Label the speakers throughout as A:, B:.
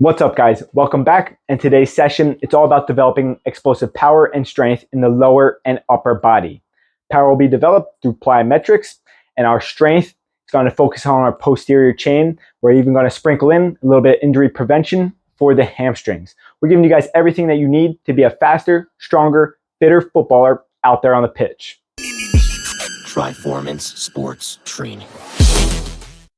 A: What's up, guys? Welcome back. In today's session, it's all about developing explosive power and strength in the lower and upper body. Power will be developed through plyometrics, and our strength is going to focus on our posterior chain. We're even going to sprinkle in a little bit of injury prevention for the hamstrings. We're giving you guys everything that you need to be a faster, stronger, fitter footballer out there on the pitch.
B: Triformance Sports Training.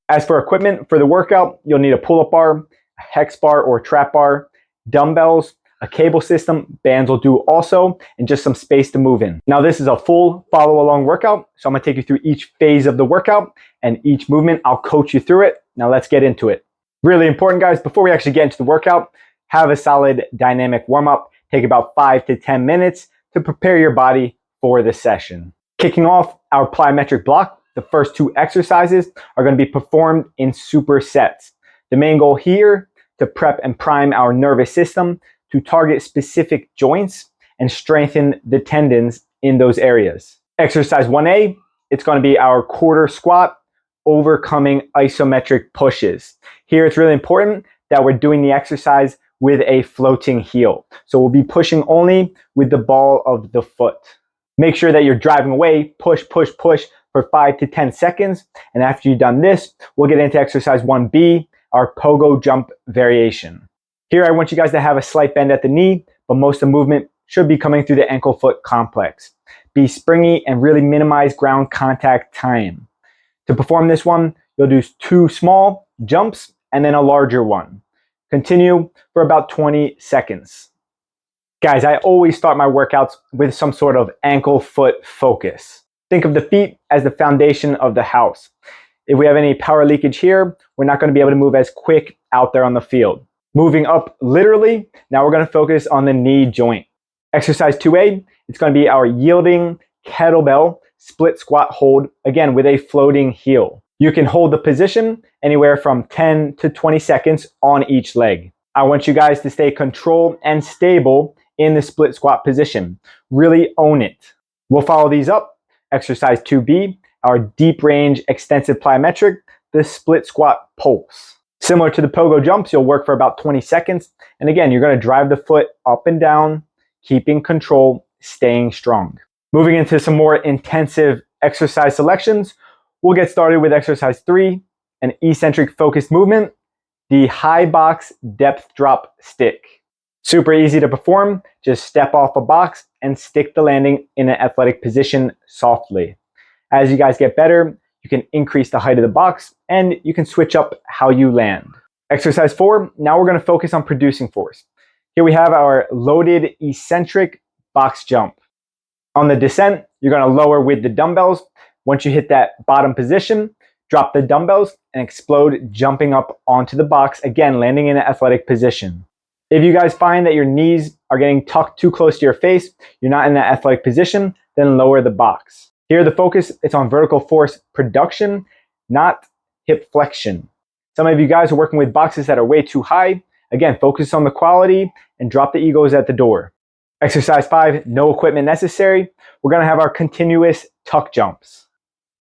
A: As for equipment for the workout, you'll need a pull-up bar, a hex bar or trap bar, dumbbells, a cable system, bands will do also, and just some space to move in. Now this is a full follow-along workout, so I'm gonna take you through each phase of the workout and each movement. I'll coach you through it. Now let's get into it. Really important, guys, before we actually get into the workout, have a solid dynamic warm-up. Take about 5 to 10 minutes to prepare your body for the session. Kicking off our plyometric block, the first 2 exercises are going to be performed in supersets. The main goal here, to prep and prime our nervous system to target specific joints and strengthen the tendons in those areas. Exercise 1A, it's going to be our quarter squat, overcoming isometric pushes. Here it's really important that we're doing the exercise with a floating heel. So we'll be pushing only with the ball of the foot. Make sure that you're driving away, push, push, push for 5 to 10 seconds. And after you've done this, we'll get into exercise 1B, our pogo jump variation. Here I want you guys to have a slight bend at the knee, but most of the movement should be coming through the ankle foot complex. Be springy and really minimize ground contact time. To perform this one, you'll do 2 small jumps and then a larger one. Continue for about 20 seconds. Guys, I always start my workouts with some sort of ankle foot focus. Think of the feet as the foundation of the house. If we have any power leakage here, we're not going to be able to move as quick out there on the field. Moving up literally, now we're going to focus on the knee joint. Exercise 2A, it's going to be our yielding kettlebell split squat hold, again with a floating heel. You can hold the position anywhere from 10 to 20 seconds on each leg. I want you guys to stay controlled and stable in the split squat position. Really own it. We'll follow these up. Exercise 2B, our deep range extensive plyometric, the split squat pulse. Similar to the pogo jumps, you'll work for about 20 seconds. And again, you're going to drive the foot up and down, keeping control, staying strong. Moving into some more intensive exercise selections, we'll get started with exercise 3, an eccentric focused movement, the high box depth drop stick. Super easy to perform. Just step off a box and stick the landing in an athletic position softly. As you guys get better, you can increase the height of the box and you can switch up how you land. Exercise 4, now we're going to focus on producing force. Here we have our loaded eccentric box jump. On the descent, you're going to lower with the dumbbells. Once you hit that bottom position, drop the dumbbells and explode, jumping up onto the box, again landing in an athletic position. If you guys find that your knees are getting tucked too close to your face, you're not in that athletic position, then lower the box. Here the focus is on vertical force production, not hip flexion. Some of you guys are working with boxes that are way too high. Again, focus on the quality and drop the egos at the door. Exercise 5, no equipment necessary. We're gonna have our continuous tuck jumps.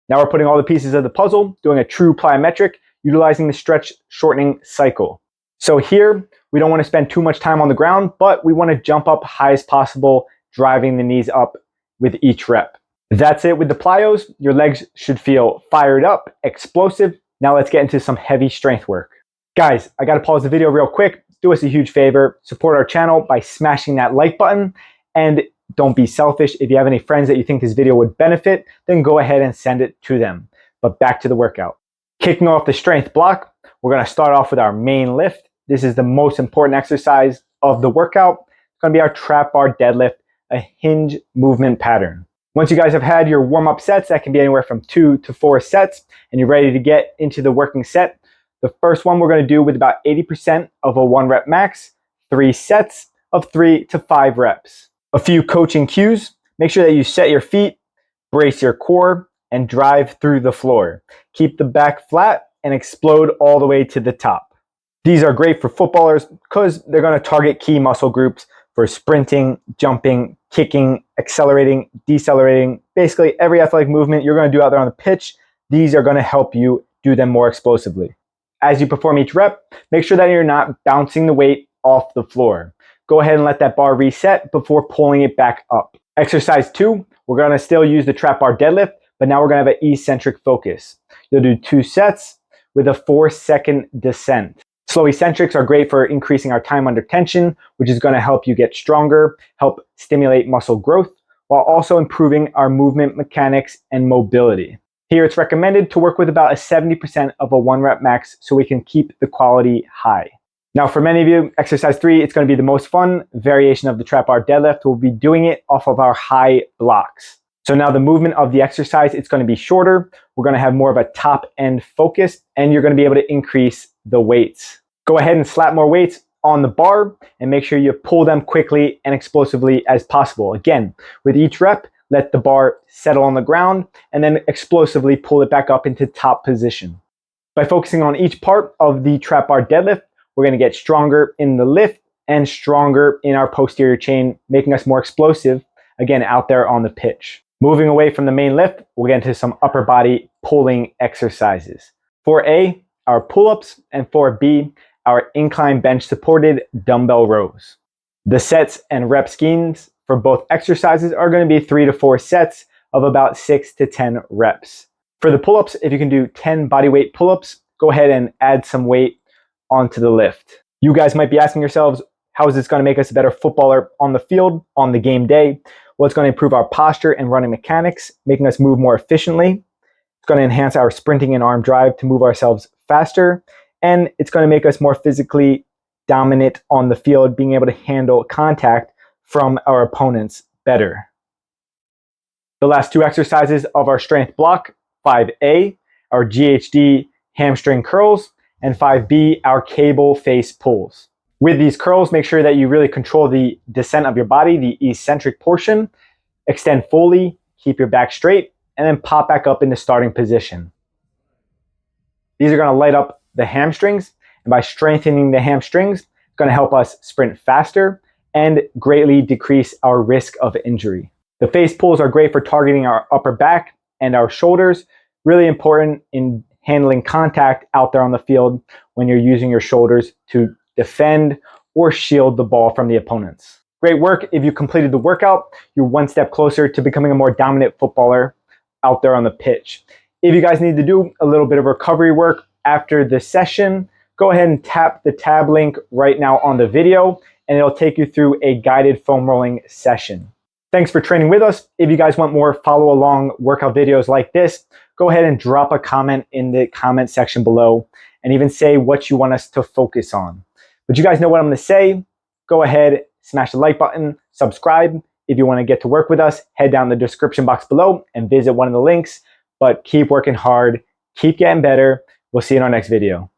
A: Now we're putting all the pieces of the puzzle, doing a true plyometric, utilizing the stretch shortening cycle. So here, we don't want to spend too much time on the ground, but we want to jump up high as possible, driving the knees up with each rep. That's it with the plyos. Your legs should feel fired up, explosive. Now let's get into some heavy strength work. Guys, I got to pause the video real quick. Do us a huge favor. Support our channel by smashing that like button. And don't be selfish. If you have any friends that you think this video would benefit, then go ahead and send it to them. But back to the workout. Kicking off the strength block, we're going to start off with our main lift. This is the most important exercise of the workout. It's going to be our trap bar deadlift, a hinge movement pattern. Once you guys have had your warm-up sets, that can be anywhere from 2 to 4 sets, and you're ready to get into the working set, the first one we're going to do with about 80% of a 1 rep max, 3 sets of 3 to 5 reps. A few coaching cues: make sure that you set your feet, brace your core, and drive through the floor. Keep the back flat and explode all the way to the top. These are great for footballers because they're going to target key muscle groups for sprinting, jumping, kicking, accelerating, decelerating. Basically, every athletic movement you're going to do out there on the pitch, these are going to help you do them more explosively. As you perform each rep, make sure that you're not bouncing the weight off the floor. Go ahead and let that bar reset before pulling it back up. Exercise 2, we're going to still use the trap bar deadlift, but now we're going to have an eccentric focus. You'll do 2 sets with a 4-second descent. Slow eccentrics are great for increasing our time under tension, which is going to help you get stronger, help stimulate muscle growth, while also improving our movement mechanics and mobility. Here it's recommended to work with about a 70% of a 1 rep max so we can keep the quality high. Now for many of you, exercise 3, it's going to be the most fun variation of the trap bar deadlift. We'll be doing it off of our high blocks. So now the movement of the exercise, it's going to be shorter. We're going to have more of a top end focus, and you're going to be able to increase the weights. Go ahead and slap more weights on the bar and make sure you pull them quickly and explosively as possible. Again, with each rep, let the bar settle on the ground and then explosively pull it back up into top position. By focusing on each part of the trap bar deadlift, we're going to get stronger in the lift and stronger in our posterior chain, making us more explosive, again, out there on the pitch. Moving away from the main lift, we'll get into some upper body pulling exercises. For A, our pull-ups, and for B, our incline bench supported dumbbell rows. The sets and rep schemes for both exercises are going to be 3 to 4 sets of about 6 to 10 reps. For the pull-ups, if you can do 10 body weight pull-ups, go ahead and add some weight onto the lift. You guys might be asking yourselves, how is this going to make us a better footballer on the field, on the game day? Well, it's going to improve our posture and running mechanics, making us move more efficiently. It's going to enhance our sprinting and arm drive to move ourselves faster. And it's going to make us more physically dominant on the field, being able to handle contact from our opponents better. The last 2 exercises of our strength block, 5A, our GHD hamstring curls, and 5B, our cable face pulls. With these curls, make sure that you really control the descent of your body, the eccentric portion. Extend fully, keep your back straight, and then pop back up into starting position. These are going to light up the hamstrings, and by strengthening the hamstrings, it's going to help us sprint faster and greatly decrease our risk of injury. The face pulls are great for targeting our upper back and our shoulders, really important in handling contact out there on the field when you're using your shoulders to defend or shield the ball from the opponents. Great work. If you completed the workout, you're one step closer to becoming a more dominant footballer out there on the pitch. If you guys need to do a little bit of recovery work after this session, go ahead and tap the tab link right now on the video, and it'll take you through a guided foam rolling session. Thanks for training with us. If you guys want more follow along workout videos like this, go ahead and drop a comment in the comment section below and even say what you want us to focus on. But you guys know what I'm going to say. Go ahead, smash the like button, subscribe. If you want to get to work with us, head down the description box below and visit one of the links. But keep working hard, keep getting better. We'll see you in our next video.